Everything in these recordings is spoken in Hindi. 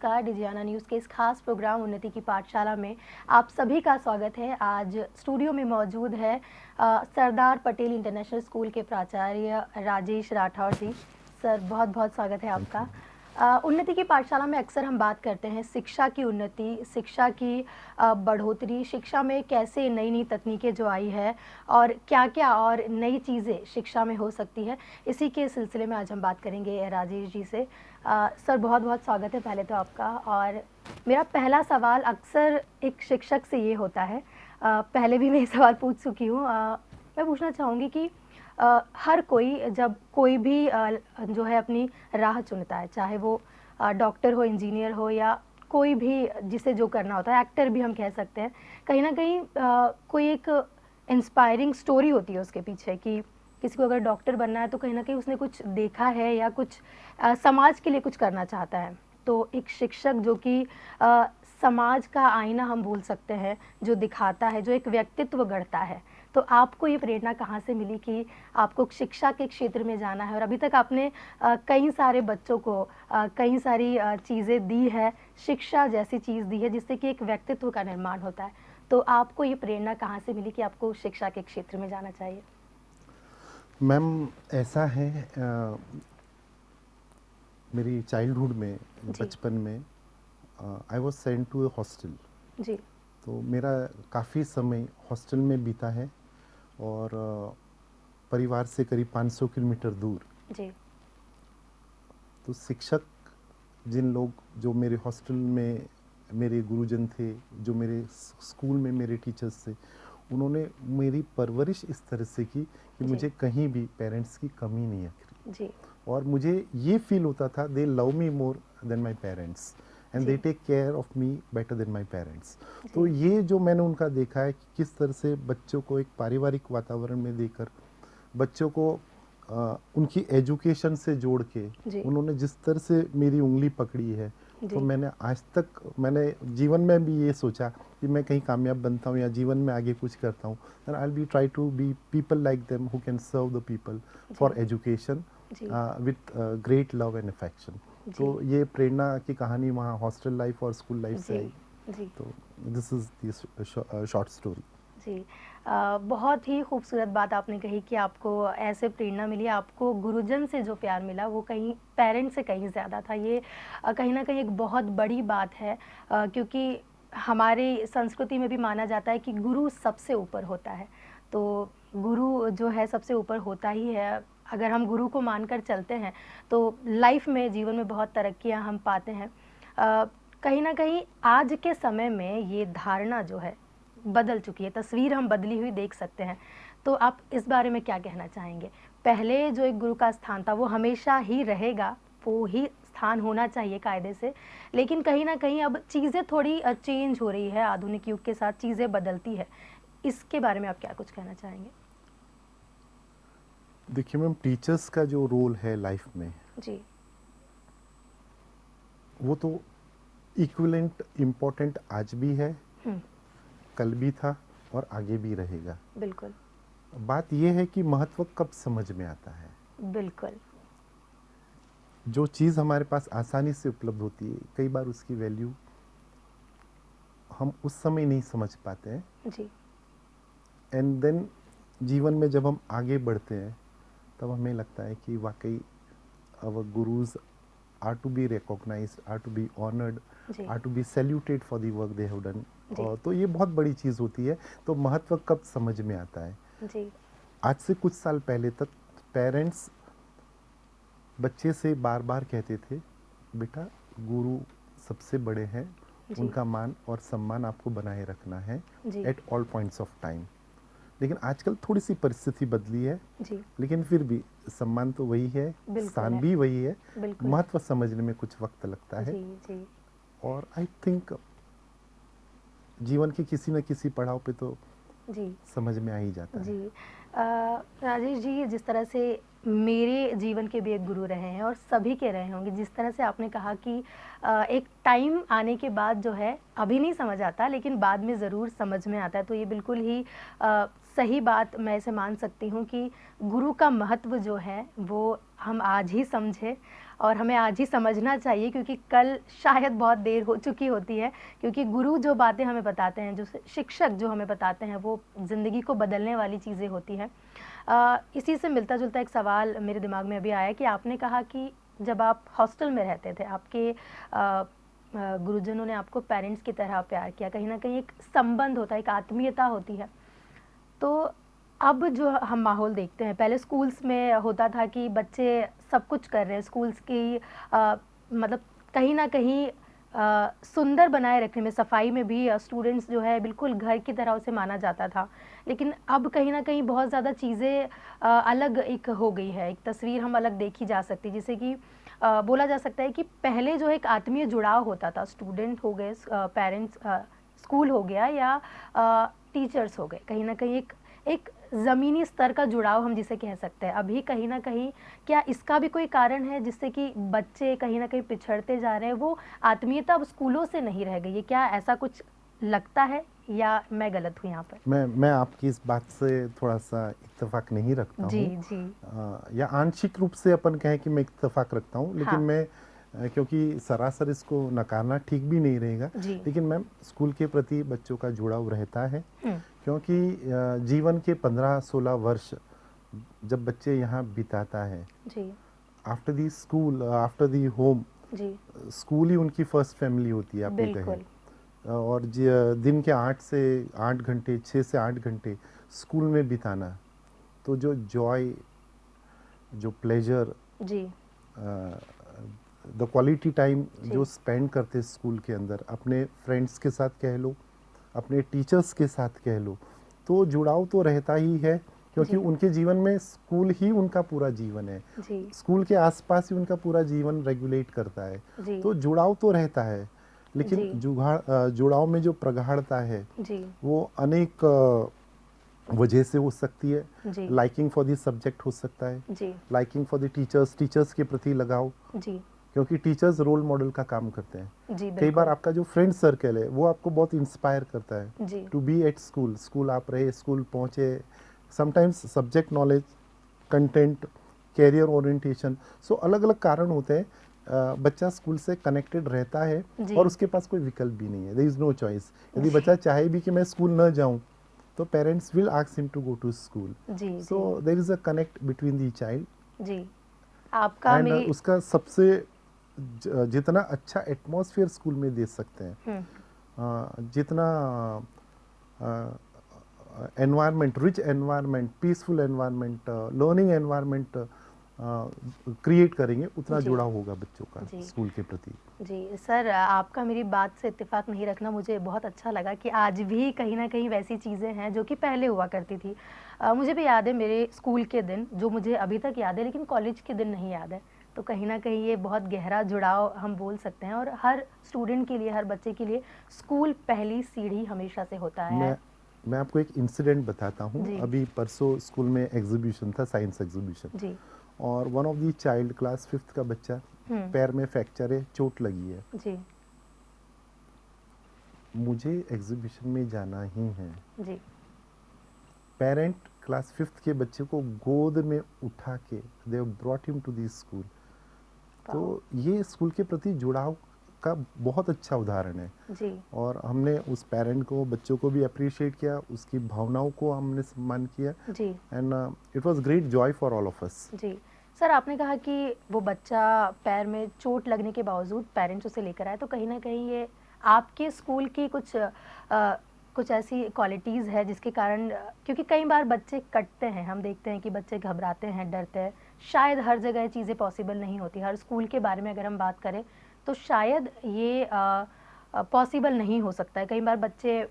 नमस्कार, डिजियाना न्यूज़ के इस खास प्रोग्राम उन्नति की पाठशाला में आप सभी का स्वागत है। आज स्टूडियो में मौजूद है सरदार पटेल इंटरनेशनल स्कूल के प्राचार्य राजेश राठौर जी। सर, बहुत बहुत स्वागत है आपका। उन्नति की पाठशाला में अक्सर हम बात करते हैं शिक्षा की उन्नति, शिक्षा की बढ़ोतरी, शिक्षा में कैसे नई नई तकनीकें जो आई है और क्या क्या और नई चीज़ें शिक्षा में हो सकती है। इसी के सिलसिले में आज हम बात करेंगे राजेश जी से। सर, बहुत बहुत स्वागत है पहले तो आपका। और मेरा पहला सवाल अक्सर एक शिक्षक से ये होता है, पहले भी मैं ये सवाल पूछ चुकी हूँ। मैं पूछना चाहूँगी कि हर कोई जब कोई भी जो है अपनी राह चुनता है, चाहे वो डॉक्टर हो, इंजीनियर हो या कोई भी जिसे जो करना होता है, एक्टर भी हम कह सकते हैं, कहीं ना कहीं कोई एक इंस्पायरिंग स्टोरी होती है उसके पीछे कि किसी को अगर डॉक्टर बनना है तो कहीं ना कहीं उसने कुछ देखा है या कुछ समाज के लिए कुछ करना चाहता है। तो एक शिक्षक जो कि समाज का आईना हम बोल सकते हैं, जो दिखाता है, जो एक व्यक्तित्व गढ़ता है, तो आपको ये प्रेरणा कहाँ से मिली कि आपको शिक्षा के क्षेत्र में जाना है? और अभी तक आपने कई सारे बच्चों को कई सारी चीज़ें दी है, शिक्षा जैसी चीज़ दी है जिससे कि एक व्यक्तित्व का निर्माण होता है। तो आपको ये प्रेरणा कहाँ से मिली कि आपको शिक्षा के क्षेत्र में जाना चाहिए? मैम, ऐसा है, मेरी चाइल्डहुड में, बचपन में I was sent to a hostel. जी। तो मेरा काफ़ी समय हॉस्टल में बीता है और परिवार से करीब 500 किलोमीटर दूर। जी। तो शिक्षक जिन लोग जो मेरे हॉस्टल में मेरे गुरुजन थे, जो मेरे स्कूल में मेरे टीचर्स थे, उन्होंने मेरी परवरिश इस तरह से की कि मुझे कहीं भी पेरेंट्स की कमी नहीं है। जी। और मुझे ये फील होता था they love me more than my parents and they take care of me better than my parents. तो ये जो मैंने उनका देखा है कि किस तरह से बच्चों को एक पारिवारिक वातावरण में देकर बच्चों को उनकी एजुकेशन से जोड़ के उन्होंने जिस तरह से मेरी उंगली पकड़ी है, तो मैंने आज तक मैंने जीवन में भी ये सोचा कि मैं कहीं कामयाब बनता हूँ या जीवन में आगे कुछ करता हूँ, and I will be try to be people like them who can serve the people for education with great love and affection. तो ये प्रेरणा की कहानी वहाँ हॉस्टल लाइफ और स्कूल लाइफ से आई। तो this is the short story. जी। बहुत ही खूबसूरत बात आपने कही कि आपको ऐसे प्रेरणा मिली, आपको गुरुजन से जो प्यार मिला वो कहीं पेरेंट्स से कहीं ज़्यादा था। ये कहीं ना कहीं एक बहुत बड़ी बात है, क्योंकि हमारी संस्कृति में भी माना जाता है कि गुरु सबसे ऊपर होता है। तो गुरु जो है सबसे ऊपर होता ही है। अगर हम गुरु को मानकर चलते हैं तो लाइफ में, जीवन में बहुत तरक्कियां हम पाते हैं। कहीं ना कहीं आज के समय में ये धारणा जो है बदल चुकी है, तस्वीर हम बदली हुई देख सकते हैं। तो आप इस बारे में क्या कहना चाहेंगे? पहले जो एक गुरु का स्थान था वो हमेशा ही रहेगा, वो ही स्थान होना चाहिए कायदे से, लेकिन कहीं ना कहीं अब चीज़ें थोड़ी चेंज हो रही है, आधुनिक युग के साथ चीज़ें बदलती है। इसके बारे में आप क्या कुछ कहना चाहेंगे? देखिए मैम, टीचर्स का जो रोल है लाइफ में जी, वो तो इक्विवेलेंट इम्पोर्टेंट आज भी है, कल भी था और आगे भी रहेगा। बिल्कुल। बात यह है कि महत्व कब समझ में आता है। बिल्कुल। जो चीज़ हमारे पास आसानी से उपलब्ध होती है, कई बार उसकी वैल्यू हम उस समय नहीं समझ पाते हैं। जी। एंड देन जीवन में जब हम आगे बढ़ते हैं तब हमें लगता है कि वाकई our gurus are to be recognised, are to be honoured, are to be saluted for the work they have done. तो ये बहुत बड़ी चीज़ होती है। तो महत्व कब समझ में आता है? जी। आज से कुछ साल पहले तक पेरेंट्स बच्चे से बार बार कहते थे, बेटा गुरु सबसे बड़े हैं, उनका मान और सम्मान आपको बनाए रखना है at all points of time. लेकिन आजकल थोड़ी सी परिस्थिति बदली है, लेकिन फिर भी सम्मान तो वही है, स्थान भी वही है, महत्व समझने में कुछ वक्त लगता है। और आई थिंक जीवन के किसी न किसी पड़ाव पे तो समझ में आ ही जाता है। जी। राजेश जी, जिस तरह से मेरे जीवन के भी एक गुरु रहे हैं और सभी के रहे होंगे, जिस तरह से आपने कहा कि एक टाइम आने के बाद जो है अभी नहीं समझ आता लेकिन बाद में ज़रूर समझ में आता है, तो ये बिल्कुल ही सही बात मैं इसे मान सकती हूँ कि गुरु का महत्व जो है वो हम आज ही समझे और हमें आज ही समझना चाहिए, क्योंकि कल शायद बहुत देर हो चुकी होती है। क्योंकि गुरु जो बातें हमें बताते हैं, जो शिक्षक जो हमें बताते हैं, वो ज़िंदगी को बदलने वाली चीज़ें होती हैं। इसी से मिलता जुलता एक सवाल मेरे दिमाग में अभी आया कि आपने कहा कि जब आप हॉस्टल में रहते थे, आपके गुरुजनों ने आपको पेरेंट्स की तरह प्यार किया, कहीं ना कहीं एक संबंध होता है, एक आत्मीयता होती है। तो अब जो हम माहौल देखते हैं, पहले स्कूल्स में होता था कि बच्चे सब कुछ कर रहे हैं, स्कूल्स की मतलब कहीं ना कहीं सुंदर बनाए रखने में, सफाई में भी स्टूडेंट्स जो है बिल्कुल घर की तरह उसे माना जाता था। लेकिन अब कहीं ना कहीं बहुत ज़्यादा चीज़ें अलग एक हो गई है, एक तस्वीर हम अलग देखी जा सकती है। जैसे कि बोला जा सकता है कि पहले जो एक आत्मीय जुड़ाव होता था, स्टूडेंट हो गए, पेरेंट्स, स्कूल हो गया या टीचर्स हो गए, कहीं ना कहीं एक ज़मीनी स्तर का जुड़ाव हम जिसे कह सकते हैं। अभी कहीं ना कहीं क्या इसका भी कोई कारण है जिससे कि बच्चे कहीं ना कहीं पिछड़ते जा रहे हैं, वो आत्मीयता अब स्कूलों से नहीं रह गई है? क्या ऐसा कुछ लगता है या मैं गलत हूँ यहाँ पर? मैं आपकी इस बात से थोड़ा सा इत्तेफाक नहीं रखता जी हूँ, जी। या आंशिक रूप से अपन कहें कि मैं इत्तेफाक रखता हूँ, लेकिन हाँ। मैं क्योंकि सरासर इसको नकारना ठीक भी नहीं रहेगा, जी। लेकिन मैम स्कूल के प्रति बच्चों का जुड़ाव रहता है, हम्म। क्योंकि जीवन के 15-16 वर्ष जब बच्चे यहाँ बिताता है, जी after the school, after the home, जी। स्कूल ही उनकी फर्स्ट फैमिली होती है, आप ये कहें। बिल्कुल। और दिन के 8 घंटे, 6 से 8 घंटे स्कूल में बिताना, तो जो जॉय, जो प्लेजर, जी द क्वालिटी टाइम जी। जो स्पेंड करते स्कूल के अंदर, अपने फ्रेंड्स के साथ कह लो, अपने टीचर्स के साथ कह लो, तो जुड़ाव तो रहता ही है, क्योंकि जी उनके जीवन में स्कूल ही उनका पूरा जीवन है, जी स्कूल के आसपास ही उनका पूरा जीवन रेगुलेट करता है, जी तो जुड़ाव तो रहता है। लेकिन जी जुड़ाव में जो प्रगाढ़ता है जी वो अनेक वजह से हो सकती है। जी लाइकिंग फॉर द सब्जेक्ट हो सकता है, जी liking for the teachers, teachers के प्रति लगाव, जी क्योंकि टीचर्स रोल मॉडल का काम करते हैं। जी। कई बार बिल्कुल। आपका जो फ्रेंड सर्कल है वो आपको बहुत इंस्पायर करता है जी to be at school, school आप रहे, स्कूल पहुँचे, sometimes subject knowledge, content, career orientation, so अलग अलग कारण होते हैं। बच्चा स्कूल से कनेक्टेड रहता है जी और उसके पास कोई विकल्प भी नहीं है, देयर इज़ नो चॉइस। यदि जी बच्चा चाहे भी कि मैं स्कूल न जाऊं, तो parents will ask him to go to school, जी so there is a connect between the child जी। आपका एंड मेरी उसका सबसे जितना अच्छा एटमॉस्फेयर स्कूल में दे सकते हैं, जितना environment, rich environment, peaceful environment, learning environment create करेंगे, उतना जी जुड़ाव होगा बच्चों का जी स्कूल के प्रति। जी। सर, आपका मेरी बात से इत्तेफाक नहीं रखना मुझे बहुत अच्छा लगा कि आज भी कहीं न कहीं वैसी चीज़ें हैं जो कि पहले हुआ करती थी। मुझे भी याद है मेरे स्कूल के दिन, जो मुझे अभी तक याद है, लेकिन कॉलेज के दिन नहीं याद है। तो कहीं न कहीं ये बहुत गहरा जुड़ाव हम बोल सकते हैं, और हर स्टूडेंट के लिए, हर बच्चे के लिए स्कूल पहली सीढ़ी हमेशा से होता है। मैं आपको एक इंसिडेंट बताता हूँ। जी अभी परसों स्कूल में एग्जीबिशन था, साइंस एग्जीबिशन, जी। और one of the child, class 5th का बच्चा, हुँ। पैर में फ्रैक्चर है, चोट लगी है, जी मुझे एग्जीबिशन में जाना ही है। जी। पेरेंट क्लास 5th के बच्चे को गोद में उठा के they brought him to the school. तो ये स्कूल के प्रति जुड़ाव का बहुत अच्छा उदाहरण है, जी और हमने उस पेरेंट को, बच्चों को भी अप्रिशिएट किया, उसकी भावनाओं को हमने सम्मान किया, जी and it was great joy for all of us. जी। सर, आपने कहा कि वो बच्चा पैर में चोट लगने के बावजूद पेरेंट्स उसे लेकर आए, तो कहीं न कहीं ये आपके स्कूल की कुछ ऐसी क्वालिटीज़ है जिसके कारण, क्योंकि कई बार बच्चे कटते हैं, हम देखते हैं कि बच्चे घबराते हैं, डरते हैं। शायद हर जगह चीज़ें पॉसिबल नहीं होती। हर स्कूल के बारे में अगर हम बात करें तो शायद ये पॉसिबल नहीं हो सकता है। कई बार बच्चे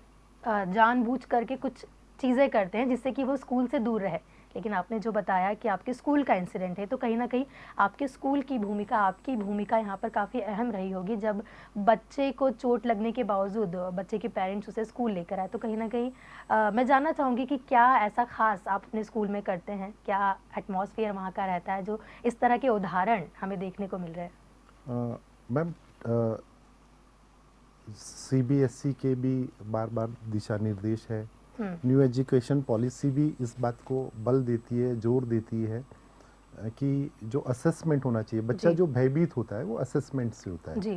जानबूझ करके कुछ चीज़ें करते हैं जिससे कि वो स्कूल से दूर रहे। लेकिन आपने जो बताया कि आपके स्कूल का इंसिडेंट है, तो कहीं न कहीं आपके स्कूल की भूमिका, आपकी भूमिका यहाँ पर काफ़ी अहम रही होगी, जब बच्चे को चोट लगने के बावजूद बच्चे के पेरेंट्स उसे स्कूल लेकर आए। तो कहीं न कहीं मैं जानना चाहूँगी कि क्या ऐसा ख़ास आप अपने स्कूल में करते हैं? क्या एटमॉस्फेयर वहाँ का रहता है जो इस तरह के उदाहरण हमें देखने को मिल रहे हैं? मैम, CBSE के भी बार बार दिशा निर्देश है, न्यू एजुकेशन पॉलिसी भी इस बात को बल देती है, जोर देती है कि जो असेसमेंट होना चाहिए, बच्चा जी। जो भयभीत होता है वो असेसमेंट से होता है जी।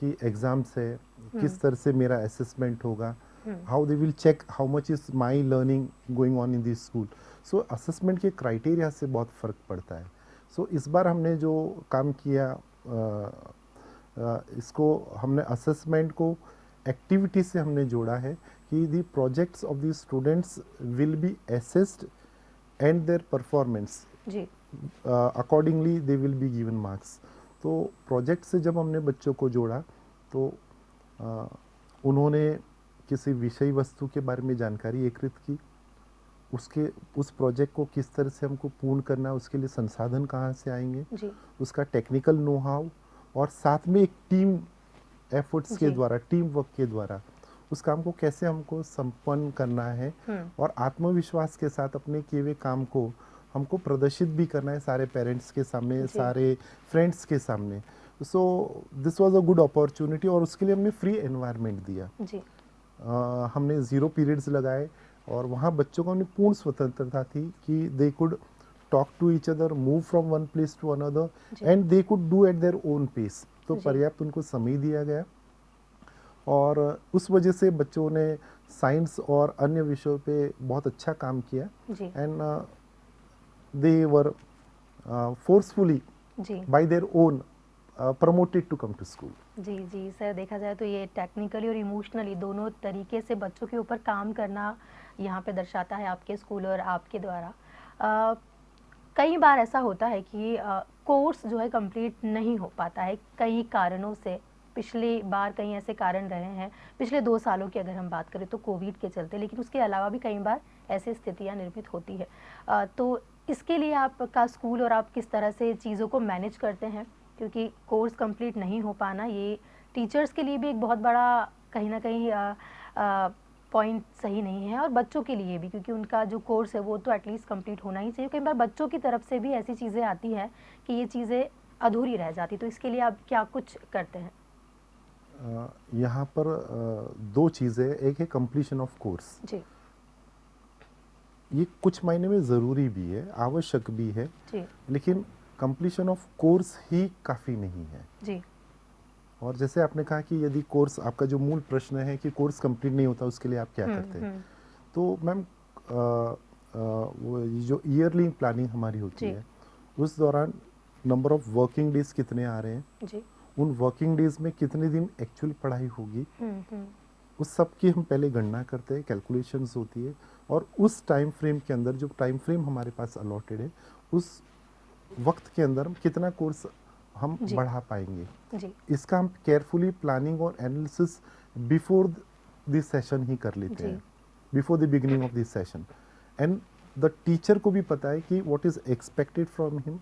कि एग्जाम से किस तरह से मेरा असेसमेंट होगा, hmm. How they will check how much is my learning going on in this school. So assessment के क्राइटेरिया से बहुत फ़र्क पड़ता है। सो इस बार हमने जो काम किया इसको हमने असेसमेंट को एक्टिविटी से हमने जोड़ा है कि the projects of the students will be assessed and their performance जी। Accordingly they will be given marks. तो प्रोजेक्ट से जब हमने बच्चों को जोड़ा तो उन्होंने किसी विषय वस्तु के बारे में जानकारी एकत्रित की, उसके उस प्रोजेक्ट को किस तरह से हमको पूर्ण करना है, उसके लिए संसाधन कहाँ से आएंगे, जी। उसका टेक्निकल नो हाउ, और साथ में एक टीम एफर्ट्स के जी। द्वारा, टीम वर्क के द्वारा उस काम को कैसे हमको संपन्न करना है और आत्मविश्वास के साथ अपने किए हुए काम को हमको प्रदर्शित भी करना है सारे पेरेंट्स के सामने, जी। सारे फ्रेंड्स के सामने। So this was a good opportunity और उसके लिए हमने फ्री एनवायरनमेंट दिया। जी। हमने 0 पीरियड्स लगाए और वहाँ बच्चों को हमने पूर्ण स्वतंत्रता थी कि they could talk to each other, move from one place to another and they could do at their own pace. तो जी। पर्याप्त उनको समय दिया गया और उस वजह से बच्चों ने साइंस और अन्य विषयों पे बहुत अच्छा काम किया जी। एंड दे वर फोर्सफुली जी। By their own promoted to come to school. जी। जी सर, देखा जाए तो ये टेक्निकली और इमोशनली दोनों तरीके से बच्चों के ऊपर काम करना यहाँ पे दर्शाता है आपके स्कूल और आपके द्वारा। कई बार ऐसा होता है कि कोर्स जो है कंप्लीट नहीं हो पाता है कई कारणों से। पिछली बार कई ऐसे कारण रहे हैं, पिछले 2 सालों की अगर हम बात करें तो कोविड के चलते, लेकिन उसके अलावा भी कई बार ऐसी स्थितियाँ निर्मित होती है। तो इसके लिए आपका स्कूल और आप किस तरह से चीज़ों को मैनेज करते हैं? क्योंकि कोर्स कंप्लीट नहीं हो पाना ये टीचर्स के लिए भी एक बहुत बड़ा कहीं ना कहीं पॉइंट सही नहीं है, और बच्चों के लिए भी, क्योंकि उनका जो कोर्स है वो तो एटलीस्ट कंप्लीट होना ही चाहिए। कई बार बच्चों की तरफ से भी ऐसी चीज़ें आती हैं कि ये चीज़ें अधूरी रह जाती, तो इसके लिए आप क्या कुछ करते हैं? यहाँ पर 2 चीज़ें, एक है कंप्लीशन ऑफ कोर्स। जी। ये कुछ मायने में ज़रूरी भी है, आवश्यक भी है, जी। लेकिन कंप्लीशन ऑफ कोर्स ही काफ़ी नहीं है। जी। और जैसे आपने कहा कि यदि कोर्स, आपका जो मूल प्रश्न है कि कोर्स कंप्लीट नहीं होता उसके लिए आप क्या करते हैं, तो मैम वो जो ईयरली प्लानिंग हमारी होती है उस दौरान नंबर ऑफ वर्किंग डेज कितने आ रहे हैं, जी। उन वर्किंग डेज में कितने दिन एक्चुअल पढ़ाई होगी, उस सब की हम पहले गणना करते हैं, कैलकुलेशंस होती है, और उस टाइम फ्रेम के अंदर, जो टाइम फ्रेम हमारे पास अलॉटेड है, उस वक्त के अंदर हम कितना कोर्स हम बढ़ा पाएंगे। जी। इसका हम केयरफुली प्लानिंग और एनालिसिस बिफोर दिस सेशन ही कर लेते हैं, before the beginning of this session. And the teacher को भी पता है कि what is expected from him.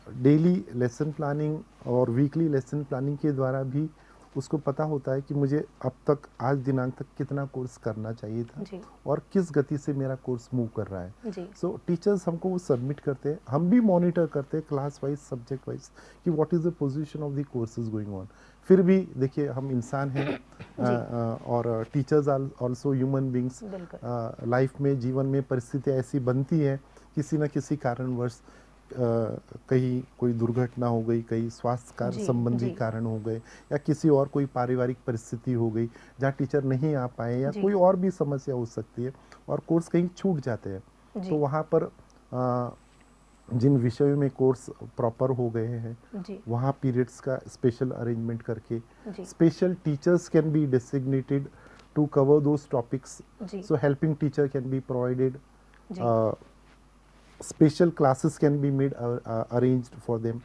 Daily lesson planning और वीकली लेसन प्लानिंग के द्वारा भी उसको पता होता है कि मुझे अब तक, आज दिनांक तक कितना कोर्स करना चाहिए था जी। और किस गति से मेरा कोर्स मूव कर रहा है। जी। सो टीचर्स हमको वो सबमिट करते हैं, हम भी मॉनिटर करते हैं क्लास वाइज, सब्जेक्ट वाइज, कि what is the position of the courses going on. फिर भी देखिए, हम इंसान हैं और teachers are also human beings. Life में, जीवन में परिस्थितियाँ ऐसी बनती हैं, किसी न किसी कारणवश कहीं कोई दुर्घटना हो गई, कहीं स्वास्थ्य संबंधी कारण हो गए, या किसी और कोई पारिवारिक परिस्थिति हो गई जहाँ टीचर नहीं आ पाए, या कोई और भी समस्या हो सकती है और कोर्स कहीं छूट जाते हैं। तो वहाँ पर जिन विषयों में कोर्स प्रॉपर हो गए हैं वहाँ पीरियड्स का स्पेशल अरेंजमेंट करके special teachers can be designated to cover those topics. So helping teacher can be provided, special classes can be made arranged for them.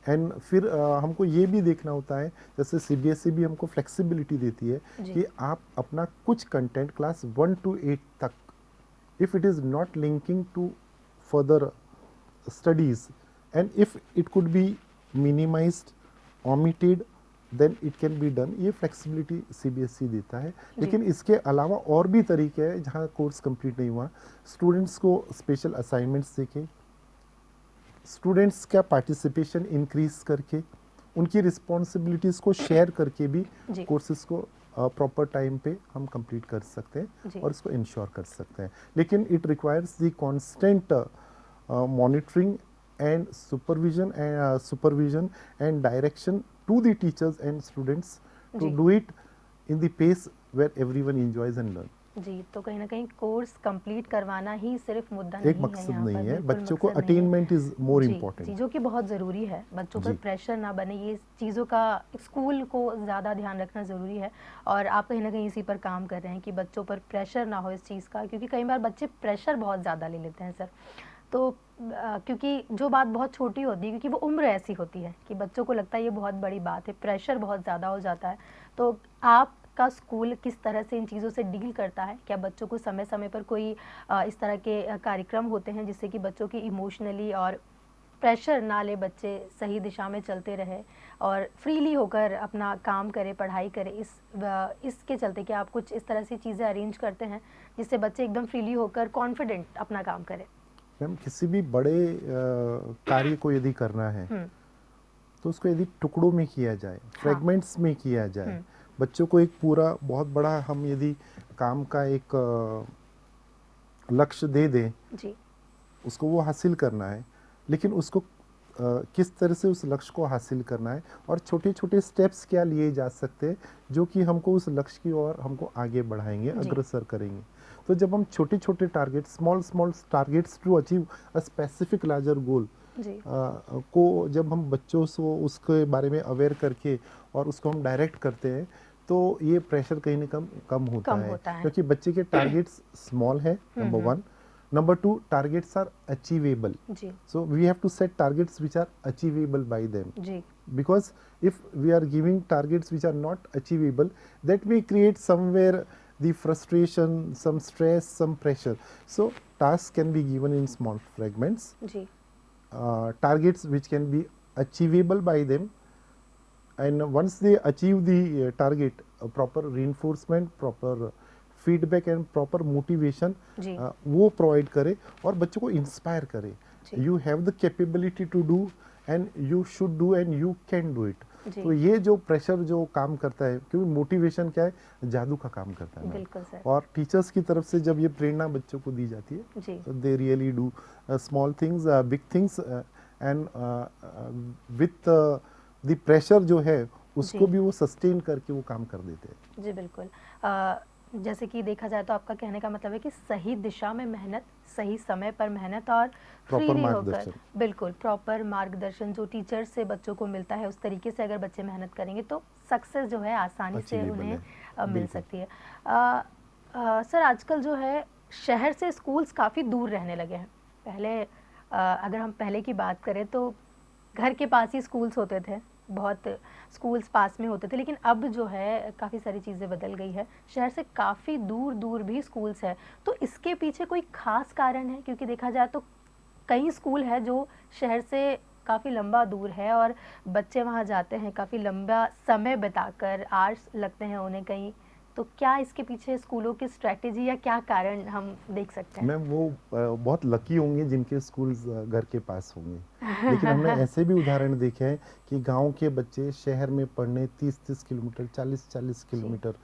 And फिर हमको ये भी देखना होता है, जैसे सीबीएसई भी हमको फ्लेक्सिबिलिटी देती है कि आप अपना कुछ कंटेंट क्लास 1 to 8 तक, if it is not linking to further studies and if it could be minimized, omitted, then it can be done. ये फ्लेक्सिबिलिटी सीबीएसई देता है। लेकिन इसके अलावा और भी तरीके हैं जहाँ कोर्स कंप्लीट नहीं हुआ। स्टूडेंट्स को स्पेशल असाइनमेंट्स देके, स्टूडेंट्स का पार्टिसिपेशन इंक्रीज करके, उनकी रिस्पॉन्सिबिलिटीज़ को शेयर करके भी कोर्सेज को प्रॉपर टाइम पे हम कंप्लीट कर सकते जी। हैं और इसको इंश्योर कर सकते हैं। लेकिन it requires the constant monitoring and supervision and direction to the teachers and students to जी। Do it in the pace where everyone enjoys and learn. जी, तो कहीं न कहीं कोर्स कंप्लीट करवाना ही सिर्फ मुद्दा एक नहीं है मकसद यहाँ पर, नहीं है, बिल्कुल बच्चों को मकसद नहीं है। अटेनमेंट इज मोर जी, जी, इम्पोर्टेंट। जो कि बहुत ज़रूरी है, बच्चों पर जी। प्रेशर ना बने, ये चीज़ों का स्कूल को ज़्यादा ध्यान रखना ज़रूरी है। और आप कहीं न कहीं इसी पर काम कर रहे हैं कि बच्चों पर प्रेशर ना हो इस चीज़ का, क्योंकि कई बार बच्चे प्रेशर बहुत ज़्यादा ले लेते हैं सर। तो क्योंकि जो बात बहुत छोटी होती है, क्योंकि वो उम्र ऐसी होती है कि बच्चों को लगता है ये बहुत बड़ी बात है, प्रेशर बहुत ज़्यादा हो जाता है। तो आपका स्कूल किस तरह से इन चीज़ों से डील करता है? क्या बच्चों को समय-समय पर कोई इस तरह के कार्यक्रम होते हैं जिससे कि बच्चों की इमोशनली और प्रेशर ना ले, बच्चे सही दिशा में चलते रहे और फ्रीली होकर अपना काम करे, पढ़ाई करे? इसके चलते क्या आप कुछ इस तरह से चीज़ें अरेंज करते हैं जिससे बच्चे एकदम फ्रीली होकर कॉन्फिडेंट अपना काम करें? मैम किसी भी बड़े कार्य को यदि करना है हुँ, तो उसको यदि टुकड़ों में किया जाए, हाँ। फ्रेगमेंट्स में किया जाए, हुँ, बच्चों को एक पूरा बहुत बड़ा हम यदि काम का एक लक्ष्य दे दें, जी, उसको वो हासिल करना है, लेकिन उसको किस तरह से उस लक्ष्य को हासिल करना है और छोटे छोटे स्टेप्स क्या लिए जा सकते हैं जो कि हमको उस लक्ष्य की ओर हमको आगे बढ़ाएंगे, जी। अग्रसर करेंगे। तो जब हम छोटे छोटे target, small targets to achieve a specific larger goal जी, को जब हम बच्चों से उसके बारे में अवेयर करके और उसको हम डायरेक्ट करते हैं तो ये प्रेशर कहीं ना कम होता कम है, होता है। क्योंकि बच्चे के टारगेट्स स्मॉल है, number one. Number two, targets are achievable. जी, So we have to set targets which are achievable by them. जी, Because if we are giving targets which are not achievable, that may create somewhere the frustration, some stress, some pressure. So tasks can be given in small fragments. जी, Targets which can be achievable by them. And once they achieve the target, proper reinforcement, proper feedback and proper motivation जी, वो प्रोवाइड करे और बच्चों को इंस्पायर करे। जी। You have the capability to do and you should do and you can do it. जी। तो ये जो प्रेशर जो काम करता है, क्योंकि मोटिवेशन क्या है, जादू का काम करता है। बिल्कुल सर। और टीचर्स की तरफ से जब ये प्रेरणा बच्चों को दी जाती है, जी, they really do small things big things and with the pressure जो है उसको जी। भी वो सस्टेन करके वो काम कर देते हैं। जी, बिल्कुल। जैसे कि देखा जाए तो आपका कहने का मतलब है कि सही दिशा में मेहनत, सही समय पर मेहनत और Proper फ्रीली होकर, मार्गदर्शन। बिल्कुल प्रॉपर मार्गदर्शन जो टीचर से बच्चों को मिलता है, उस तरीके से अगर बच्चे मेहनत करेंगे तो सक्सेस जो है आसानी से Achievable उन्हें है, मिल बिल्कुल। सकती है। सर आजकल जो है शहर से स्कूल्स काफ़ी दूर रहने लगे हैं। पहले अगर हम पहले की बात करें तो घर के पास ही स्कूल्स होते थे, बहुत स्कूल्स पास में होते थे, लेकिन अब जो है काफ़ी सारी चीज़ें बदल गई है, शहर से काफ़ी दूर दूर भी स्कूल्स हैं। तो इसके पीछे कोई ख़ास कारण है? क्योंकि देखा जाए तो कई स्कूल है जो शहर से काफ़ी लंबा दूर है और बच्चे वहाँ जाते हैं, काफ़ी लंबा समय बिताकर, आवर्स लगते हैं उन्हें कहीं। तो क्या इसके पीछे स्कूलों की स्ट्रैटेजी या क्या कारण हम देख सकते हैं? मैम वो बहुत लकी होंगे जिनके स्कूल्स घर के पास होंगे, लेकिन हमने ऐसे भी उदाहरण देखे हैं कि गांव के बच्चे शहर में पढ़ने 30-30 किलोमीटर, 40-40 किलोमीटर,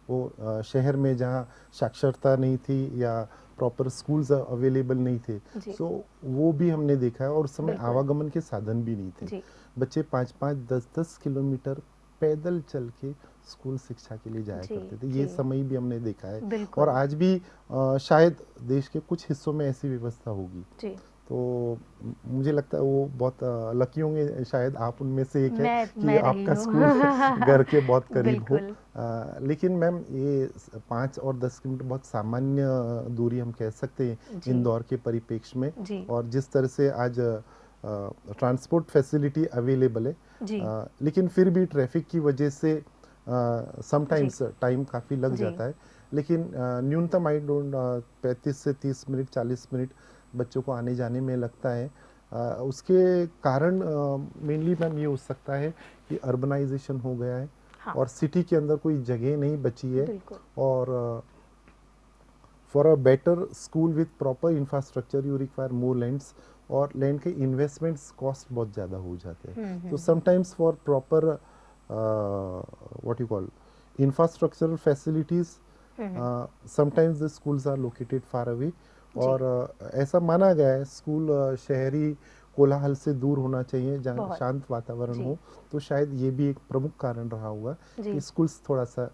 वो शहर में जहां साक्षरता नहीं थी या प्रॉपर स्कूल्स अवेलेबल नहीं थे, जी। सो वो भी हमने देखा है। और उस समय बिल्कुल। आवागमन के साधन भी नहीं थे। जी, बच्चे 5-5, 10-10 किलोमीटर पैदल चल के स्कूल शिक्षा के लिए जाया जी, करते थे। ये जी। समय भी हमने देखा है। बिल्कुल। और आज भी शायद देश के कुछ हिस्सों में ऐसी व्यवस्था होगी। जी। तो मुझे लगता है वो बहुत लकी होंगे, शायद आप उनमें से एक है कि मैं रही आपका हूँ। स्कूल घर के बहुत करीब हो। बिल्कुल। लेकिन मैम ये 5 और 10 किलोमीटर बहुत सामान्य दूरी हम कह सकते हैं जी। इंदौर के परिप्रेक्ष्य में। जी। और जिस तरह से आज ट्रांसपोर्ट फैसिलिटी अवेलेबल है, जी। लेकिन फिर भी ट्रैफिक की वजह से समटाइम्स जी। टाइम काफ़ी लग जी। जाता है। लेकिन न्यूनतम आई डोंट 35 से 30 मिनट, 40 मिनट बच्चों को आने जाने में लगता है। उसके कारण मेनली मैम ये हो सकता है कि अर्बनाइजेशन हो गया है। हाँ। और सिटी के अंदर कोई जगह नहीं बची है। बिल्कुल। और for a better school with proper infrastructure you require more lands, और लैंड के इन्वेस्टमेंट्स कॉस्ट बहुत ज़्यादा हो जाते हैं। तो sometimes for proper what you call infrastructural facilities, sometimes the schools are located far away, और ऐसा माना गया है स्कूल शहरी कोलाहल से दूर होना चाहिए, जहाँ बहुत। शांत वातावरण जी। हो। तो शायद ये भी एक प्रमुख कारण रहा होगा जी। कि स्कूल्स थोड़ा सा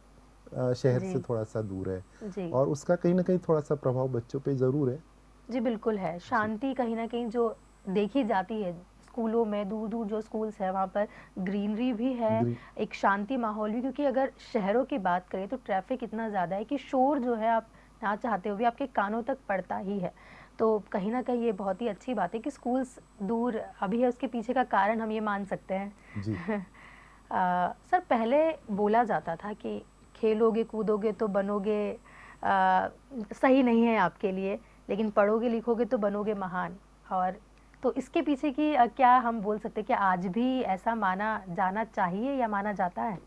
शहर जी। से थोड़ा सा दूर है, जी। और उसका कहीं ना कहीं थोड़ा सा प्रभाव बच्चों पे ज़रूर है। जी बिल्कुल है, शांति कहीं न कहीं जो देखी जाती है स्कूलों में, दूर-दूर जो स्कूल्स हैं वहाँ पर ग्रीनरी भी है, ग्री- एक शांति माहौल भी, क्योंकि अगर शहरों की बात करें तो ट्रैफ़िक इतना ज़्यादा है कि शोर जो है आप ना चाहते हुए भी आपके कानों तक पड़ता ही है। तो कहीं न कहीं ये बहुत ही अच्छी बात है कि स्कूल्स दूर अभी है, उसके पीछे का कारण हम ये मान सकते हैं। जी। सर पहले बोला जाता था कि खेलोगे कूदोगे तो बनोगे, सही नहीं है आपके लिए, लेकिन पढ़ोगे लिखोगे तो बनोगे महान। और तो इसके पीछे की क्या हम बोल सकते हैं कि आज भी ऐसा माना जाना चाहिए या माना जाता है?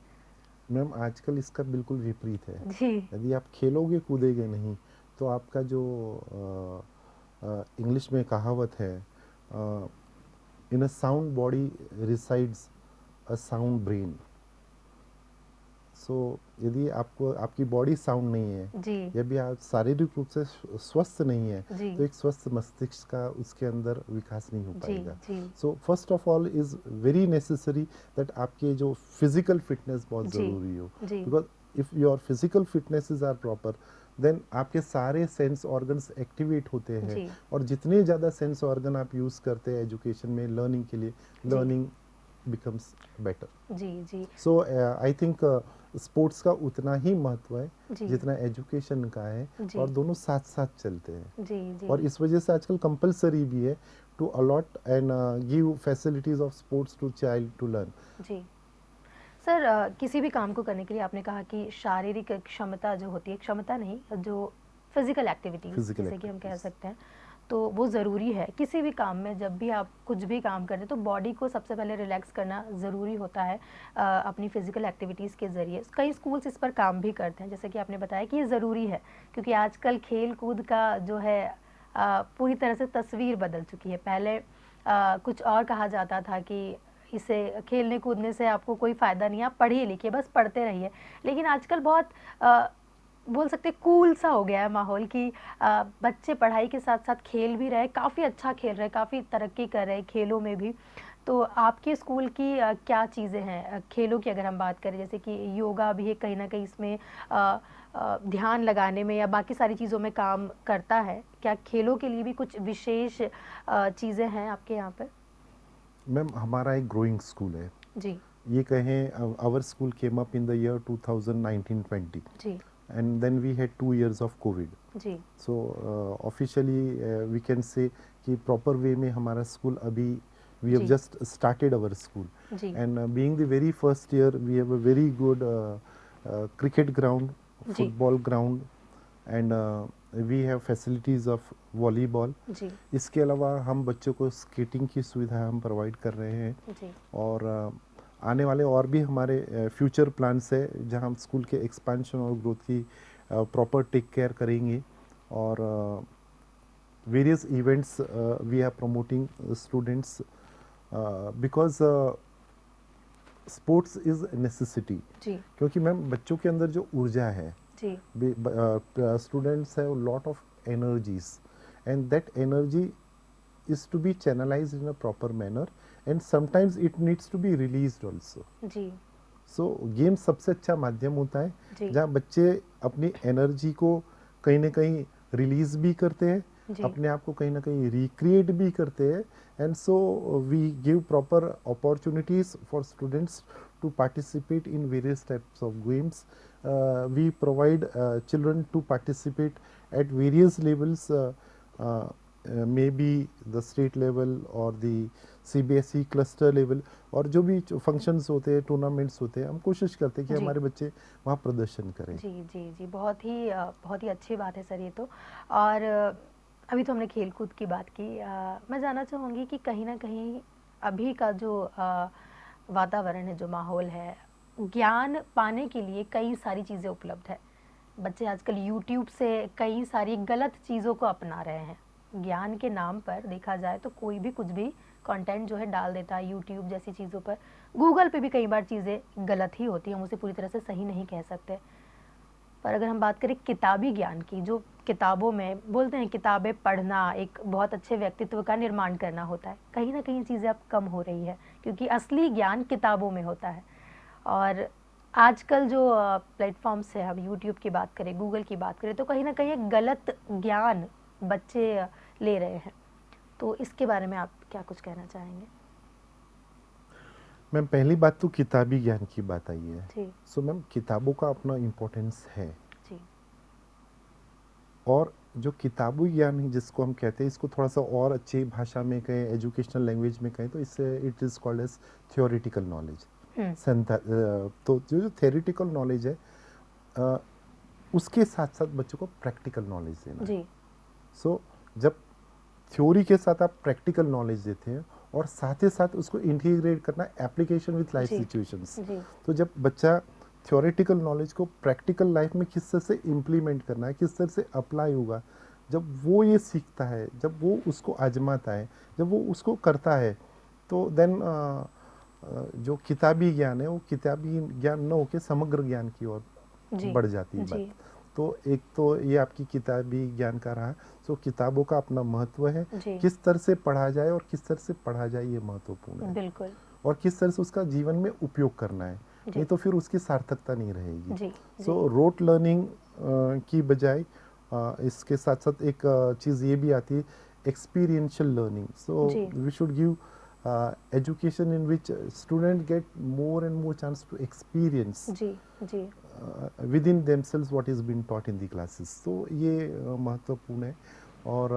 मैम आजकल इसका बिल्कुल विपरीत है। जी। यदि आप खेलोगे कूदेगे नहीं, तो आपका जो इंग्लिश में कहावत है, in a sound body resides a sound brain. So यदि आपको आपकी बॉडी साउंड नहीं है, जी। यदि आप शारीरिक रूप से स्वस्थ नहीं है, जी। तो एक स्वस्थ मस्तिष्क का उसके अंदर विकास नहीं हो जी। पाएगा। जी। So first of all is very necessary that आपके जो फिजिकल फिटनेस बहुत जी। ज़रूरी हो, जी। Because if your physical fitnesses are proper, then आपके सारे सेंस ऑर्गन्स एक्टिवेट होते हैं, जी। और जितने ज़्यादा सेंस ऑर्गन आप यूज़ करते हैं एजुकेशन में, लर्निंग के लिए, जी। Learning becomes better. जी। जी। सो आई थिंक स्पोर्ट्स का उतना ही महत्व है जी। जितना एजुकेशन का है, जी। और दोनों साथ साथ चलते हैं। जी। जी। और इस वजह से आजकल कंपलसरी भी है to allot and give facilities of sports to child to learn. जी। सर किसी भी काम को करने के लिए आपने कहा कि शारीरिक क्षमता जो होती है, क्षमता नहीं, जो फिजिकल एक्टिविटीज़ फिजिकल जैसे कि हम कह एक्टिविटीज। सकते हैं, तो वो ज़रूरी है किसी भी काम में। जब भी आप कुछ भी काम करें तो बॉडी को सबसे पहले रिलैक्स करना ज़रूरी होता है अपनी फिजिकल एक्टिविटीज़ के ज़रिए। कई स्कूल्स इस पर काम भी करते हैं, जैसे कि आपने बताया कि ये ज़रूरी है, क्योंकि आजकल खेल कूद का जो है पूरी तरह से तस्वीर बदल चुकी है। पहले कुछ और कहा जाता था कि इसे खेलने कूदने से आपको कोई फ़ायदा नहीं है, आप पढ़िए लिखिए, बस पढ़ते रहिए। लेकिन आजकल बहुत बोल सकते हैं कूल सा हो गया है माहौल कि बच्चे पढ़ाई के साथ साथ खेल भी रहे, काफ़ी अच्छा खेल रहे, काफ़ी तरक्की कर रहे खेलों में भी। तो आपके स्कूल की क्या चीज़ें हैं खेलों की अगर हम बात करें, जैसे कि योगा भी है कहीं ना कहीं इसमें ध्यान लगाने में या बाकी सारी चीज़ों में काम करता है, क्या खेलों के लिए भी कुछ विशेष चीज़ें हैं आपके यहाँ पर? मैम हमारा एक ग्रोइंग स्कूल है। जी। ये कहें, our school came up in the year 2019-20, जी। and then we had 2 years of COVID. जी। So officially we can say कि proper way में हमारा स्कूल अभी we have ji. just started our school, ji. and being the very first year we have a very good cricket ground, ji. football ground, and we have facilities of volleyball. जी। इसके अलावा हम बच्चों को स्केटिंग की सुविधा हम प्रोवाइड कर रहे हैं, जी। और आने वाले और भी हमारे फ्यूचर प्लान्स है जहां हम स्कूल के एक्सपेंशन और ग्रोथ की प्रॉपर टेक केयर करेंगे, और various events we are promoting students, because sports is necessity. जी। क्योंकि मैम बच्चों के अंदर जो ऊर्जा है, जी। Students have lot of energies, and that energy is to be channelized in a proper manner, and sometimes it needs to be released also. जी। So गेम सबसे अच्छा माध्यम होता है जी। जहाँ बच्चे अपनी एनर्जी को कहीं ना कहीं रिलीज भी करते हैं, जी। अपने आप को कहीं ना कहीं रिक्रिएट भी करते हैं, and so we give proper opportunities for students to participate in various types of games. We provide children to participate at various levels, maybe the state level or the CBSE cluster level, और जो भी फंक्शंस होते हैं, टूर्नामेंट्स होते हैं, हम कोशिश करते हैं कि जी। हमारे बच्चे वहाँ प्रदर्शन करें. जी। जी। जी। बहुत ही अच्छी बात है सर ये तो। और अभी तो हमने खेल कूद की बात की, मैं जानना चाहूँगी कि कहीं ना कहीं अभी का जो वातावरण है, जो माहौल है, ज्ञान पाने के लिए कई सारी चीज़ें उपलब्ध है। बच्चे आजकल यूट्यूब से कई सारी गलत चीज़ों को अपना रहे हैं, ज्ञान के नाम पर देखा जाए तो कोई भी कुछ भी कंटेंट जो है डाल देता है यूट्यूब जैसी चीज़ों पर। गूगल पे भी कई बार चीज़ें गलत ही होती हैं, हम उसे पूरी तरह से सही नहीं कह सकते। पर अगर हम बात करें किताबी ज्ञान की, जो किताबों में बोलते हैं किताबें पढ़ना एक बहुत अच्छे व्यक्तित्व का निर्माण करना होता है, कहीं ना कहीं चीज़ें अब कम हो रही है क्योंकि असली ज्ञान किताबों में होता है। और आजकल जो प्लेटफॉर्म्स है, हम यूट्यूब की बात करें, गूगल की बात करें, तो कहीं ना कहीं एक गलत ज्ञान बच्चे ले रहे हैं। तो इसके बारे में आप क्या कुछ कहना चाहेंगे? मैम पहली बात तो किताबी ज्ञान की बात आई है। जी सो मैम किताबों का अपना इम्पोर्टेंस है, जी और जो किताबी ज्ञान है जिसको हम कहते हैं, इसको थोड़ा सा और अच्छी भाषा में कहें, एजुकेशनल लैंग्वेज में कहें, तो इससे it is called as theoretical knowledge. तो जो थ्योरिटिकल नॉलेज है उसके साथ साथ बच्चों को प्रैक्टिकल नॉलेज देना जी है। सो जब थ्योरी के साथ आप प्रैक्टिकल नॉलेज देते हैं और साथ ही साथ उसको इंटीग्रेट करना एप्लीकेशन विथ लाइफ जी सिचुएशंस, जी तो जब बच्चा थ्योरेटिकल नॉलेज को प्रैक्टिकल लाइफ में किस तरह से इम्प्लीमेंट करना है, किस तरह से अप्लाई होगा, जब वो ये सीखता है, जब वो उसको आजमाता है, जब वो उसको करता है, तो देन जो किताबी ज्ञान है वो किताबी ज्ञान न होकर समग्र ज्ञान की ओर जी बढ़ जाती है जी बात। तो एक तो ये आपकी किताबी ज्ञान का रहा। सो किताबों का अपना महत्व है, जी किस तरह से पढ़ा जाए और किस तरह से पढ़ा जाए ये महत्वपूर्ण है, बिल्कुल और किस तरह से उसका जीवन में उपयोग करना है, जी नहीं तो फिर उसकी सार्थकता नहीं रहेगी। जी सो रोट लर्निंग की बजाय इसके साथ साथ एक चीज़ ये भी आती है, एक्सपीरियंशियल लर्निंग। सो जी we should give education in which students get more and more chance to experience जी जी within themselves what is being taught in the classes। तो ये महत्वपूर्ण है। और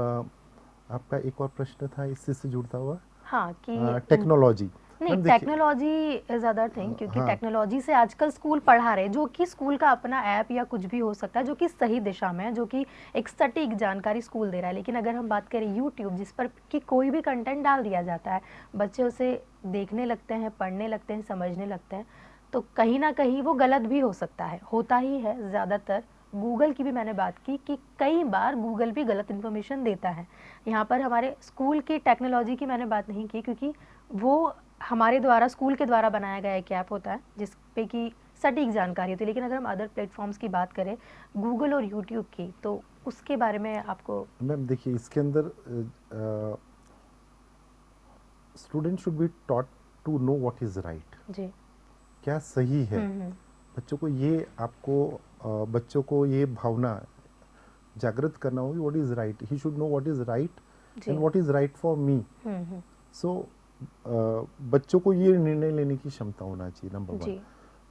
आपका एक और प्रश्न था इससे से जुड़ता हुआ, हाँ कि टेक्नोलॉजी। नहीं, मैम देखिए, टेक्नोलॉजी इज अदर थिंग, क्योंकि हाँ टेक्नोलॉजी से आजकल स्कूल पढ़ा रहे, जो कि स्कूल का अपना ऐप या कुछ भी हो सकता है जो कि सही दिशा में है, जो कि एक सटीक जानकारी स्कूल दे रहा है। लेकिन अगर हम बात करें यूट्यूब, जिस पर कि कोई भी कंटेंट डाल दिया जाता है, बच्चे उसे देखने लगते हैं, पढ़ने लगते हैं, समझने लगते हैं, तो कहीं ना कहीं वो गलत भी हो सकता है, होता ही है ज़्यादातर। गूगल की भी मैंने बात की कि कई बार गूगल भी गलत इन्फॉर्मेशन देता है। यहाँ पर हमारे स्कूल की टेक्नोलॉजी की मैंने बात नहीं की, क्योंकि वो हमारे द्वारा, स्कूल के द्वारा बनाया गया एक ऐप होता है जिस पे कि सटीक जानकारी होती है। लेकिन अगर हम अदर प्लेटफॉर्म्स की बात करें, गूगल और यूट्यूब की, तो उसके बारे में आपको? मैम देखिए, इसके अंदर student should be taught to know what is right, जी क्या सही है। बच्चों को ये बच्चों को ये भावना जागृत करना होगी, what is right, he should know what is right जी and what is right for me. Hmm so बच्चों को ये निर्णय लेने की क्षमता होना चाहिए, नंबर वन। जी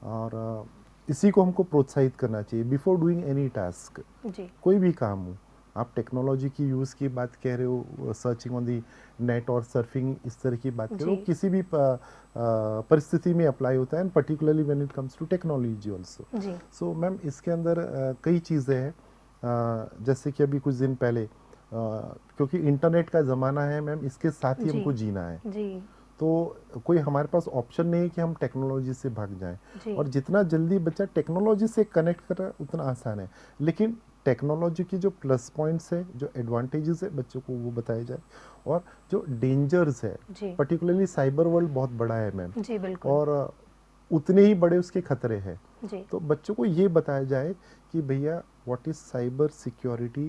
और इसी को हमको प्रोत्साहित करना चाहिए बिफोर डूइंग एनी टास्क। जी कोई भी काम हो, आप टेक्नोलॉजी की यूज़ की बात कह रहे हो, सर्चिंग ऑन दी नेट और सर्फिंग, इस तरह की बात कह रहे हो, जी किसी भी परिस्थिति में अप्लाई होता है, and particularly when it comes to technology also. जी सो मैम इसके अंदर कई चीज़ें हैं, जैसे कि अभी कुछ दिन पहले, क्योंकि इंटरनेट का ज़माना है मैम, इसके साथ ही जी हमको जीना है, जी तो कोई हमारे पास ऑप्शन नहीं है कि हम टेक्नोलॉजी से भाग जाएं। जी और जितना जल्दी बच्चा टेक्नोलॉजी से कनेक्ट कर रहा है उतना आसान है, लेकिन टेक्नोलॉजी की जो प्लस पॉइंट्स है, जो एडवांटेजेस है, बच्चों को वो बताया जाए। और जो डेंजर्स है, जी पर्टिकुलरली साइबर वर्ल्ड बहुत बड़ा है मैम, जी बिल्कुल और उतने ही बड़े उसके खतरे हैं। जी तो बच्चों को ये बताया जाए कि भैया what is cyber security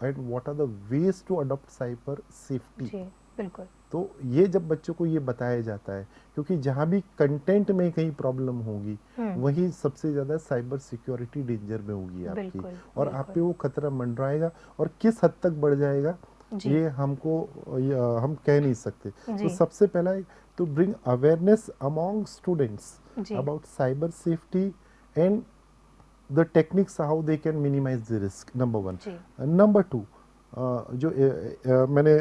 and what are the ways to adopt cyber safety. जी बिल्कुल तो ये जब बच्चों को ये बताया जाता है, क्योंकि जहाँ भी कंटेंट में कहीं प्रॉब्लम होगी, वहीं सबसे ज़्यादा साइबर सिक्योरिटी डेंजर में होगी आपकी, बिल्कुल और आप बिल्कुल पे वो खतरा मंडराएगा, और किस हद तक बढ़ जाएगा जी ये हम कह नहीं सकते। तो जी सबसे पहला है to bring awareness among students जी about cyber safety and the techniques how they can minimize the risk, number one. जी नंबर टू, जो मैंने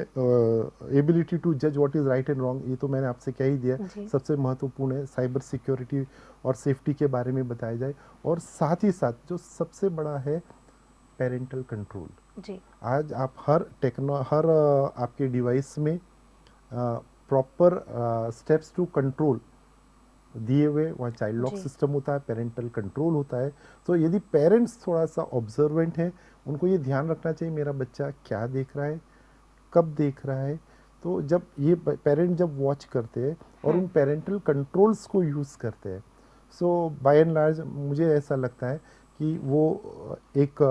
एबिलिटी टू जज what is right and wrong, ये तो मैंने आपसे कह ही दिया, जी सबसे महत्वपूर्ण है। साइबर सिक्योरिटी और सेफ्टी के बारे में बताया जाए, और साथ ही साथ जो सबसे बड़ा है, पेरेंटल कंट्रोल। जी आज आप हर आपके डिवाइस में प्रॉपर स्टेप्स टू कंट्रोल दिए हुए, वहाँ चाइल्ड लॉक जी सिस्टम होता है, पेरेंटल कंट्रोल होता है। तो यदि पेरेंट्स थोड़ा सा ऑब्जर्वेंट हैं, उनको ये ध्यान रखना चाहिए मेरा बच्चा क्या देख रहा है, कब देख रहा है, तो जब ये पेरेंट जब वॉच करते हैं और उन पेरेंटल कंट्रोल्स को यूज़ करते हैं, सो बाय एंड लार्ज मुझे ऐसा लगता है कि वो एक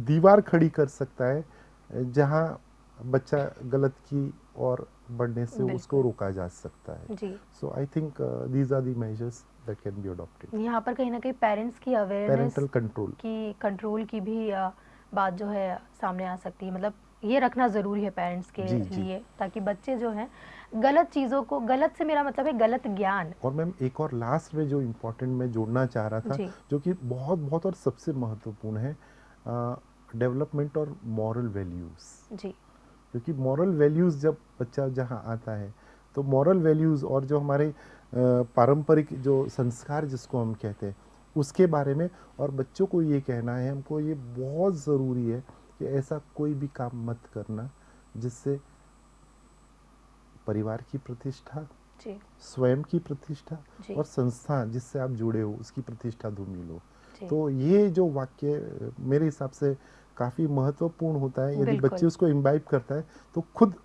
दीवार खड़ी कर सकता है जहाँ बच्चा गलत की और बढ़ने से उसको बिल्कुल रोका जा सकता है. जी। So I think these are the measures that can be adopted. यहाँ पर कहीं ना कहीं पेरेंट्स की अवेयरनेस पेरेंटल कंट्रोल की कंट्रोल की भी बात जो है सामने आ सकती है, मतलब ये रखना ज़रूरी है पेरेंट्स के जी जी. लिए, ताकि बच्चे जो हैं गलत चीज़ों को, गलत से मेरा मतलब है गलत ज्ञान। और मैम एक और लास्ट में जो इम्पोर्टेंट मैं जोड़ना चाह रहा था, जी जो कि बहुत बहुत और सबसे महत्वपूर्ण है, डेवलपमेंट और मॉरल वैल्यूज़. जी क्योंकि मॉरल वैल्यूज़ जब बच्चा जहाँ आता है, तो मॉरल वैल्यूज़ और जो हमारे पारंपरिक जो संस्कार जिसको हम कहते हैं उसके बारे में, और बच्चों को ये कहना है हमको, ये बहुत ज़रूरी है कि ऐसा कोई भी काम मत करना जिससे परिवार की प्रतिष्ठा, जी स्वयं की प्रतिष्ठा जी और संस्था जिससे आप जुड़े हो उसकी प्रतिष्ठा धूमिल हो. जी तो ये जो वाक्य मेरे हिसाब से काफ़ी महत्वपूर्ण होता है. यदि बच्चे बिल्कुल उसको इम्बाइब करता है तो खुद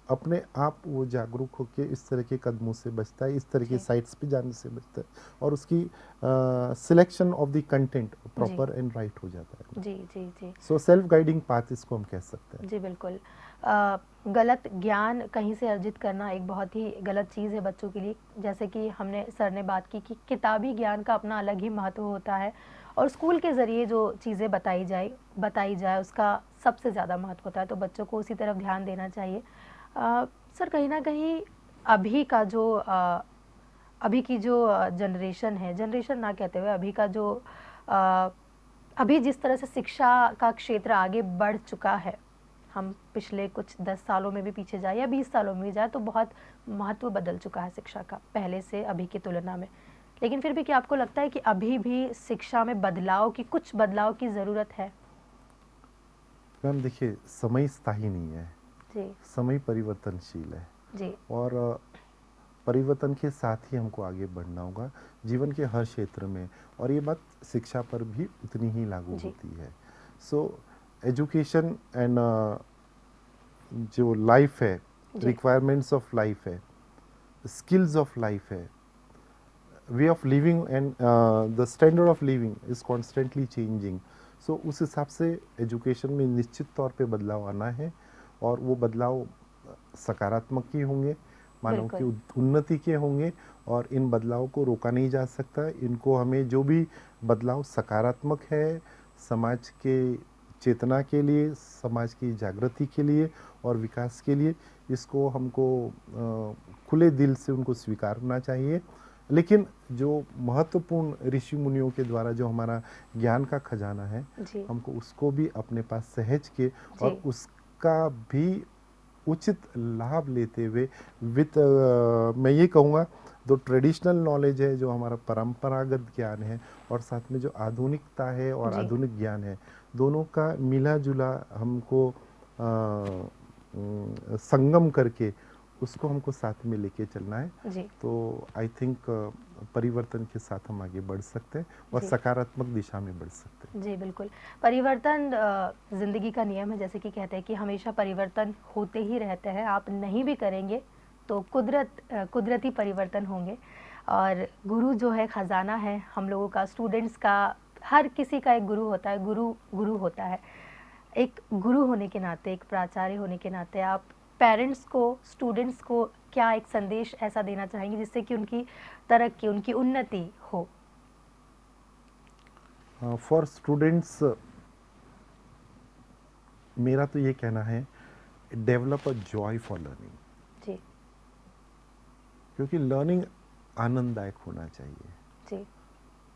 अपने आप वो जागरूक होकर इस तरह के कदमों से बचता है, इस तरह के जी साइट्स पे जाने से बचता है, और उसकी सिलेक्शन ऑफ द कंटेंट जी प्रॉपर एंड राइट हो जाता है. जी जी जी सो सेल्फ गाइडिंग पाथ इसको हम कह सकते हैं. जी बिल्कुल। गलत ज्ञान कहीं से अर्जित करना एक बहुत ही गलत चीज़ है बच्चों के लिए। जैसे कि हमने सर ने बात की कि किताबी ज्ञान का अपना अलग ही महत्व होता है, और स्कूल के ज़रिए जो चीज़ें बताई जाए उसका सबसे ज़्यादा महत्व होता है, तो बच्चों को उसी तरफ ध्यान देना चाहिए। सर कहीं ना कहीं अभी का जो अभी की जो जनरेशन ना कहते हुए अभी का जो अ, अभी जिस तरह से शिक्षा का क्षेत्र आगे बढ़ चुका है, हम पिछले कुछ 10 सालों में भी पीछे जाए या 20 सालों में भी जाए तो बहुत महत्व बदल चुका है शिक्षा का पहले से अभी की तुलना में। लेकिन फिर भी क्या आपको लगता है कि अभी भी शिक्षा में कुछ बदलाव की ज़रूरत है? मैम देखिए, समय स्थायी नहीं है, जी समय परिवर्तनशील है, जी और परिवर्तन के साथ ही हमको आगे बढ़ना होगा जीवन के हर क्षेत्र में, और ये बात शिक्षा पर भी उतनी ही लागू जी होती है. सो एजुकेशन एंड जो लाइफ है, जी रिक्वायरमेंट्स ऑफ लाइफ है, स्किल्स ऑफ लाइफ है, way of living and the standard of living is constantly changing. So उस हिसाब से एजुकेशन में निश्चित तौर पे बदलाव आना है, और वो बदलाव सकारात्मक ही होंगे, मानव की बिल्कुल उन्नति के होंगे, और इन बदलाव को रोका नहीं जा सकता. इनको हमें जो भी बदलाव सकारात्मक है, समाज के चेतना के लिए, समाज की जागृति के लिए और विकास के लिए, इसको हमको खुले दिल से उनको स्वीकारना चाहिए. लेकिन जो महत्वपूर्ण ऋषि मुनियों के द्वारा जो हमारा ज्ञान का खजाना है, जी हमको उसको भी अपने पास सहेज के और जी उसका भी उचित लाभ लेते हुए विथ मैं ये कहूँगा जो ट्रेडिशनल नॉलेज है, जो हमारा परंपरागत ज्ञान है, और साथ में जो आधुनिकता है और जी आधुनिक ज्ञान है, दोनों का मिला जुला हमको संगम करके उसको हमको साथ में लेके चलना है. जी तो आई थिंक परिवर्तन के साथ हम आगे बढ़ सकते हैं और जी सकारात्मक दिशा में बढ़ सकते हैं. जी बिल्कुल। परिवर्तन ज़िंदगी का नियम है, जैसे कि कहते हैं कि हमेशा परिवर्तन होते ही रहते हैं, आप नहीं भी करेंगे तो कुदरती परिवर्तन होंगे। और गुरु जो है ख़जाना है हम लोगों का, स्टूडेंट्स का, हर किसी का एक गुरु होता है, गुरु होता है। एक गुरु होने के नाते, एक प्राचार्य होने के नाते आप पेरेंट्स को, स्टूडेंट्स को क्या एक संदेश ऐसा देना चाहेंगे जिससे कि उनकी तरक्की, उनकी उन्नति हो? फॉर स्टूडेंट्स मेरा तो ये कहना है, develop a joy for learning. जी क्योंकि लर्निंग आनंददायक होना चाहिए, जी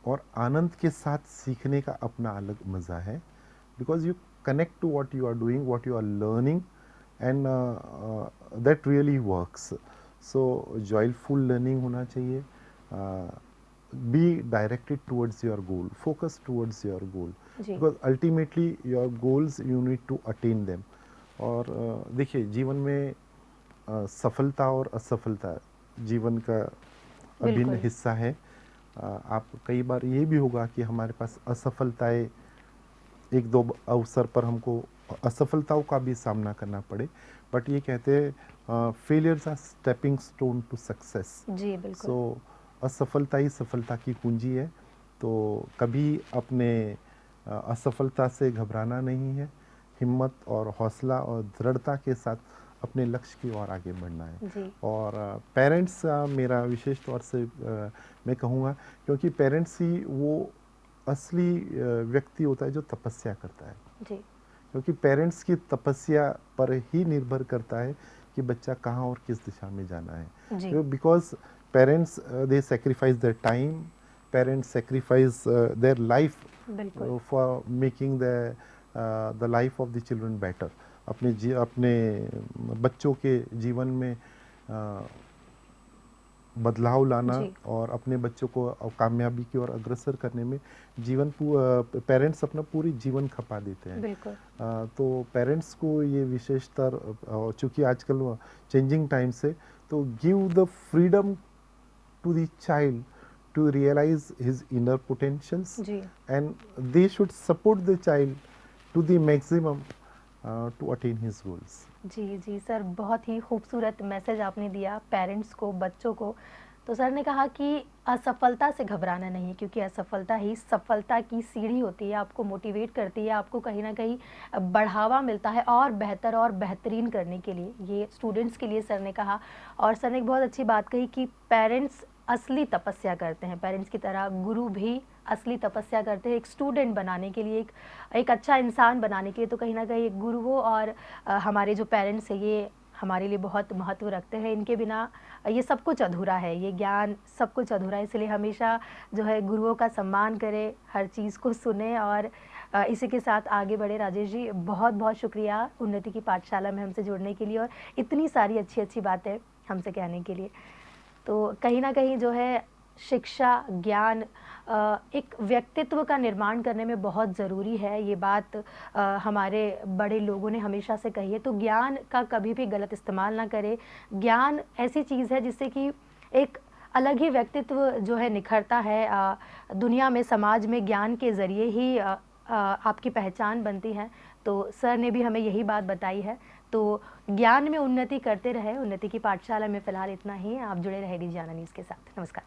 और आनंद के साथ सीखने का अपना अलग मज़ा है. Because you connect to what you are doing, what you are learning, and that really works. So joyful learning होना चाहिए. Be directed towards your goal, focus towards your goal, जी because ultimately your goals you need to attain them. और देखिए, जीवन में सफलता और असफलता जीवन का अभिन्न बिल्कुल हिस्सा है. आप कई बार ये भी होगा कि हमारे पास असफलताएं एक दो अवसर पर हमको असफलताओं का भी सामना करना पड़े, बट ये कहते हैं failures are stepping stone to success. जी, बिल्कुल। सो असफलता ही सफलता की कुंजी है। तो कभी अपने असफलता से घबराना नहीं है, हिम्मत और हौसला और दृढ़ता के साथ अपने लक्ष्य की ओर आगे बढ़ना है। जी, और पेरेंट्स मेरा विशेष तौर से मैं कहूँगा, क्योंकि पेरेंट्स ही वो असली व्यक्ति होता है जो तपस्या करता है, जी, क्योंकि पेरेंट्स की तपस्या पर ही निर्भर करता है कि बच्चा कहाँ और किस दिशा में जाना जी, है। Because parents they sacrifice their time, parents sacrifice their life बिल्कुल। For making the life of the children better. अपने बच्चों के जीवन में बदलाव लाना जी, और अपने बच्चों को कामयाबी की ओर अग्रसर करने में पेरेंट्स अपना पूरी जीवन खपा देते हैं। बिल्कुल। तो पेरेंट्स को ये विशेषतर, चूँकि आजकल चेंजिंग टाइम्स है, तो give the freedom to the child to realize his inner potentials, जी, and they should support the child to the maximum to attain his goals. जी, जी सर, बहुत ही खूबसूरत मैसेज आपने दिया पेरेंट्स को, बच्चों को। तो सर ने कहा कि असफलता से घबराना नहीं, क्योंकि असफलता ही सफलता की सीढ़ी होती है, आपको मोटिवेट करती है, आपको कहीं न कहीं बढ़ावा मिलता है और बेहतर और बेहतरीन करने के लिए। ये स्टूडेंट्स के लिए सर ने कहा। और सर ने एक बहुत अच्छी बात कही कि पेरेंट्स असली तपस्या करते हैं, पेरेंट्स की तरह गुरु भी असली तपस्या करते हैं एक स्टूडेंट बनाने के लिए, एक अच्छा इंसान बनाने के लिए। तो कहीं न कहीं गुरुओं और हमारे जो पेरेंट्स हैं, ये हमारे लिए बहुत महत्व रखते हैं। इनके बिना ये सब कुछ अधूरा है, ये ज्ञान सब कुछ अधूरा है। इसलिए हमेशा जो है गुरुओं का सम्मान करें, हर चीज़ को सुने और इसी के साथ आगे बढ़े। राजेश जी, बहुत बहुत शुक्रिया उन्नति की पाठशाला में हमसे जुड़ने के लिए और इतनी सारी अच्छी बातें हमसे कहने के लिए। तो कहीं न कहीं जो है शिक्षा, ज्ञान एक व्यक्तित्व का निर्माण करने में बहुत ज़रूरी है। ये बात हमारे बड़े लोगों ने हमेशा से कही है। तो ज्ञान का कभी भी गलत इस्तेमाल ना करें। ज्ञान ऐसी चीज़ है जिससे कि एक अलग ही व्यक्तित्व जो है निखरता है। दुनिया में, समाज में ज्ञान के ज़रिए ही आपकी पहचान बनती है। तो सर ने भी हमें यही बात बताई है। तो ज्ञान में उन्नति करते रहे। उन्नति की पाठशाला में फ़िलहाल इतना ही। आप जुड़े रहे दीजिए आनंद न्यूज़ के साथ। नमस्कार।